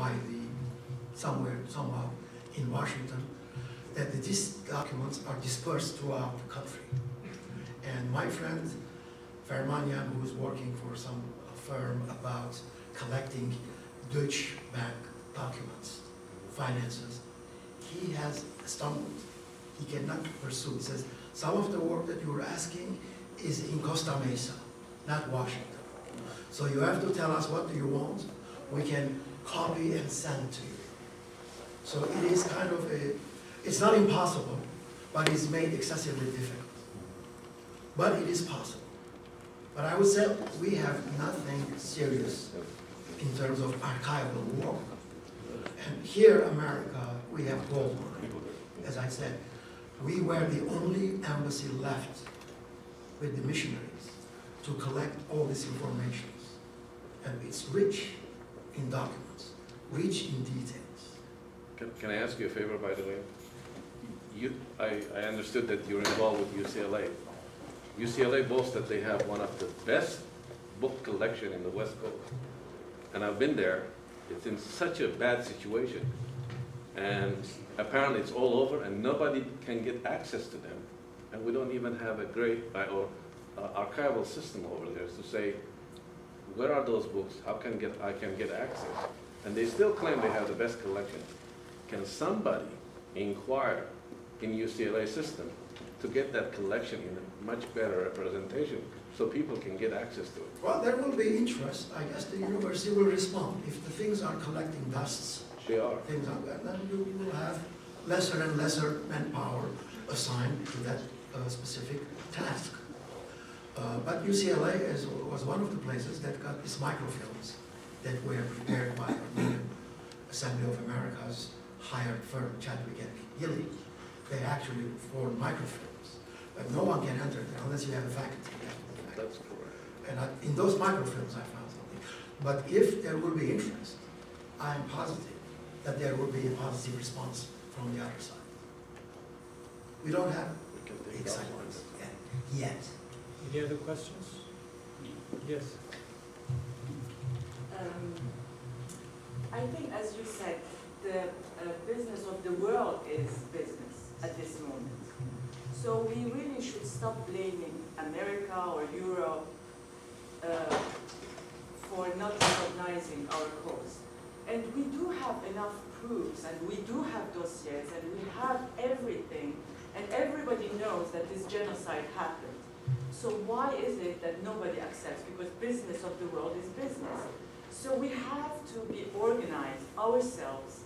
by somehow in Washington, that these documents are dispersed throughout the country. And my friend Armenian, who is working for some firm about collecting Dutch bank documents, finances, he has stumbled. He cannot pursue. He says, some of the work that you're asking is in Costa Mesa, not Washington. So you have to tell us what do you want. We can copy and send to you. So it is kind of it's not impossible, but it's made excessively difficult. But it is possible. But I would say we have nothing serious in terms of archival work. And here, America, we have gold mine. As I said, we were the only embassy left with the missionaries to collect all this information. And it's rich in documents, rich in details. Can I ask you a favor, by the way? I understood that you're involved with UCLA. UCLA boasts that they have one of the best book collection in the West Coast. And I've been there. It's in such a bad situation. And apparently it's all over and nobody can get access to them. And we don't even have a great archival system over there to say, where are those books? How can I get access? And they still claim they have the best collection. Can somebody inquire in UCLA system to get that collection in a much better representation so people can get access to it? Well, there will be interest. I guess the university will respond. If the things are collecting dusts, they are. Things like that, then you will have lesser and lesser manpower assigned to that specific task. But UCLA was one of the places that got these microfilms that were prepared by Armenian Assembly of America's hired firm, Chadwick and Gilly. They actually formed microfilms. But no one can enter there unless you have a faculty. That's correct. And in those microfilms I found something. But if there will be interest, I am positive that there will be a positive response from the other side. We don't have excitement yet. Any other questions? Yes. I think, as you said, the business of the world is business at this moment. So we really should stop blaming America or Europe for not recognizing our cause. And we do have enough proofs, and we do have dossiers, and we have everything, and everybody knows that this genocide happened. So why is it that nobody accepts? Because business of the world is business. So we have to be organized ourselves,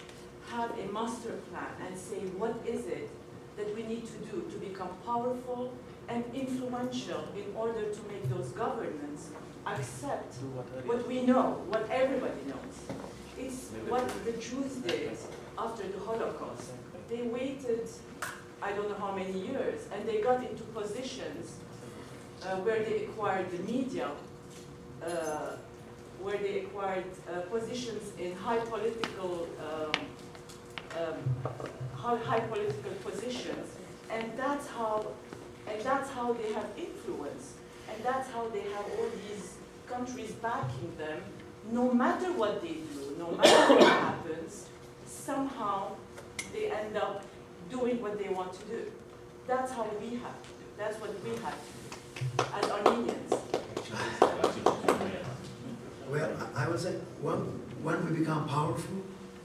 have a master plan, and say what is it that we need to do to become powerful and influential in order to make those governments accept what we know, what everybody knows. It's what the Jews did after the Holocaust. They waited, I don't know how many years, and they got into positions where they acquired the media, where they acquired positions in high political positions, and that's how they have influence, and that's how they have all these countries backing them. No matter what they do, no matter what happens, somehow they end up doing what they want to do. That's how we have to do. That's what we have to do as Armenians. Well, I would say when we become powerful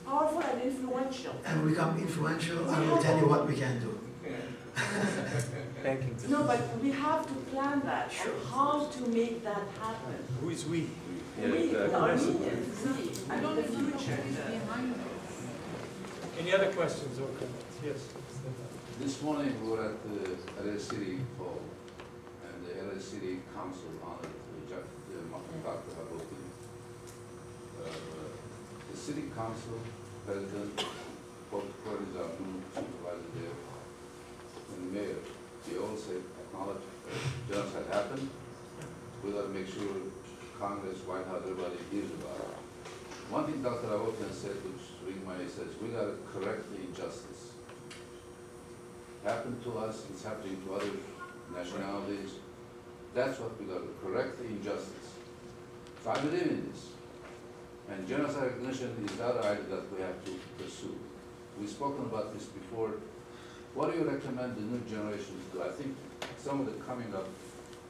And influential. And we become influential, I will tell you what we can do. No, but we have to plan that, sure. How to make that happen. Who is we? We, the Armenians, and in the future. Any other questions or comments? Yes. This morning we were at the LA City Hall, and the LA City Council honored Dr. Haboki. The City Council President, both parties are new supervisor there, and the mayor, they all said acknowledge genocide happened. We got to make sure Congress, White House, everybody hears about it. One thing Dr. Haboki said, which ring my ears, says we got to correct the injustice. Happened to us, it's happening to other nationalities. That's what we got to correct the injustice. So I believe in this. And genocide recognition is the other idea that we have to pursue. We've spoken about this before. What do you recommend the new generations do? I think some of the coming up,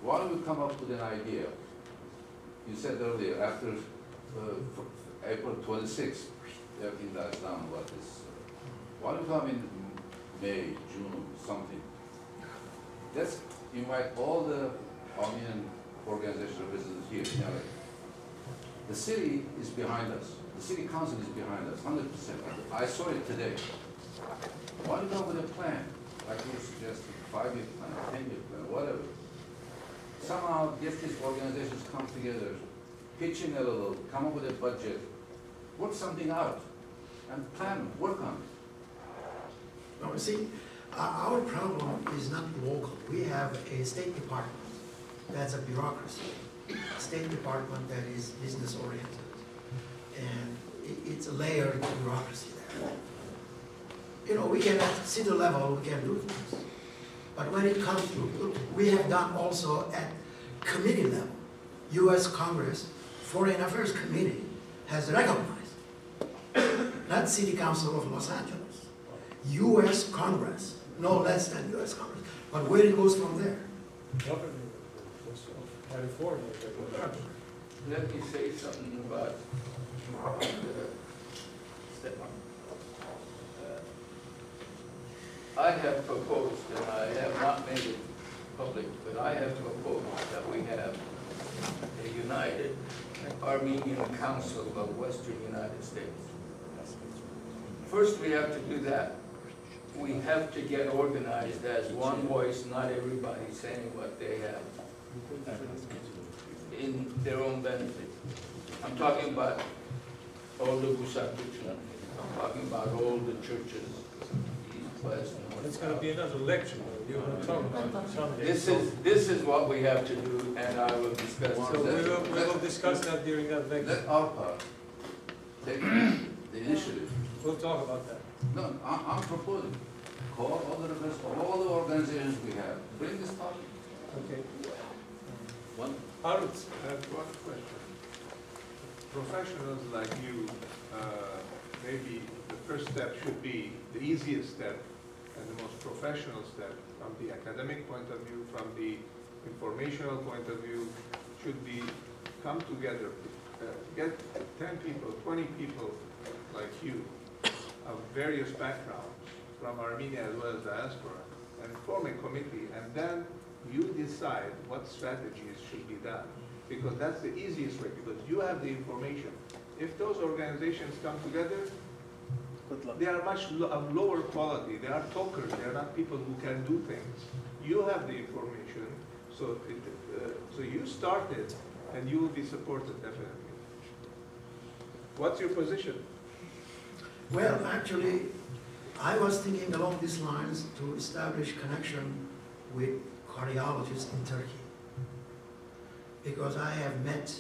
why don't we come up with an idea? You said earlier, after April 26th, everything dies down about this. Why don't we come in May, June, something? Let's invite all the Armenian organizations represented here in LA. The city is behind us. The city council is behind us, 100%. I saw it today. Why don't you come with a plan, like you suggested, 5-year plan, 10-year plan, whatever. Somehow get these organizations come together, pitch in a little, come up with a budget, work something out, and plan, work on it. No, see, our problem is not local. We have a State Department that's a bureaucracy, a State Department that is business oriented, and it's a layered bureaucracy there. You know, we can at city level, we can do things, but when it comes to, we have done also at committee level. U.S. Congress Foreign Affairs Committee has recognized, not City Council of Los Angeles, U.S. Congress, no less than U.S. Congress, but where it goes from there. Governor of California. Let me say something about Stefan. I have proposed, and I have not made it public, but I have proposed that we have a united Armenian Council of Western United States. First, we have to do that. We have to get organized as one voice, not everybody saying what they have in their own benefit. I'm talking about all the Gusakutlan. I'm talking about all the churches, east, west, north. It's going to be another lecture. You're going to talk about it someday. This is what we have to do, and I will discuss So it. we will discuss that during that lecture. Let ARPA take the initiative. We'll talk about that. No, I'm proposing, call all the representatives of all the organizations we have, bring this topic. Okay. One, Arut. I have one question. Professionals like you, maybe the first step should be the easiest step and the most professional step from the academic point of view, from the informational point of view, should be come together, get 10 people, 20 people like you of various backgrounds from Armenia as well as diaspora, and form a committee, and then you decide what strategies should be done, because that's the easiest way, because you have the information. If those organizations come together, they are much of lower quality. They are talkers. They are not people who can do things. You have the information, so so you start it, and you will be supported definitely. What's your position? Well, actually, I was thinking along these lines to establish connection with cardiologists in Turkey, because I have met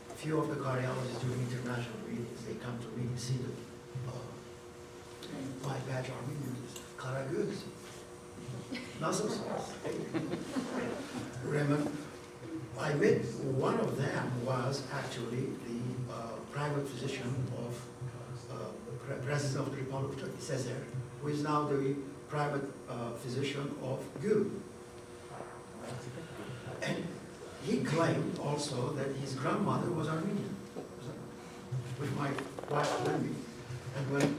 a few of the cardiologists during international meetings. They come to me to see the my batch Armenians, Karagueuzian. Nasılsınız? Remember, I met one of them was actually the private physician of President of the Republic of Turkey, Sezer, who is now the private physician of Gül. And he claimed also that his grandmother was Armenian, with my wife Wendy. And when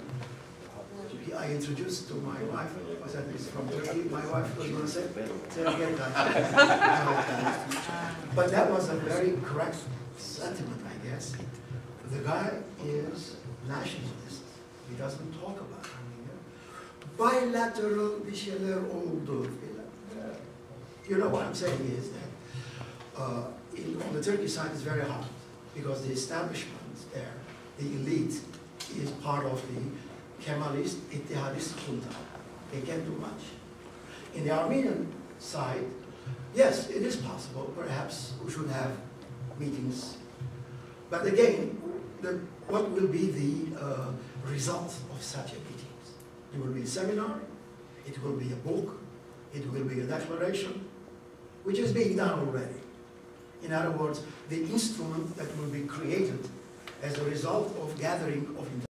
I introduced to my wife, I said, he's from Turkey, my wife was going to say again that. But that was a very correct sentiment, I guess. The guy is nationalist. He doesn't talk about Armenia. Bilateral bir şeyler oldu. You know what I'm saying is that on the Turkish side it's very hard, because the establishment there, the elite, is part of the Kemalist, Ittihadist junta. They can't do much. In the Armenian side, yes, it is possible. Perhaps we should have meetings. But again, what will be the result of such a meetings? It will be a seminar, it will be a book, it will be a declaration, which is being done already. In other words, the instrument that will be created as a result of gathering of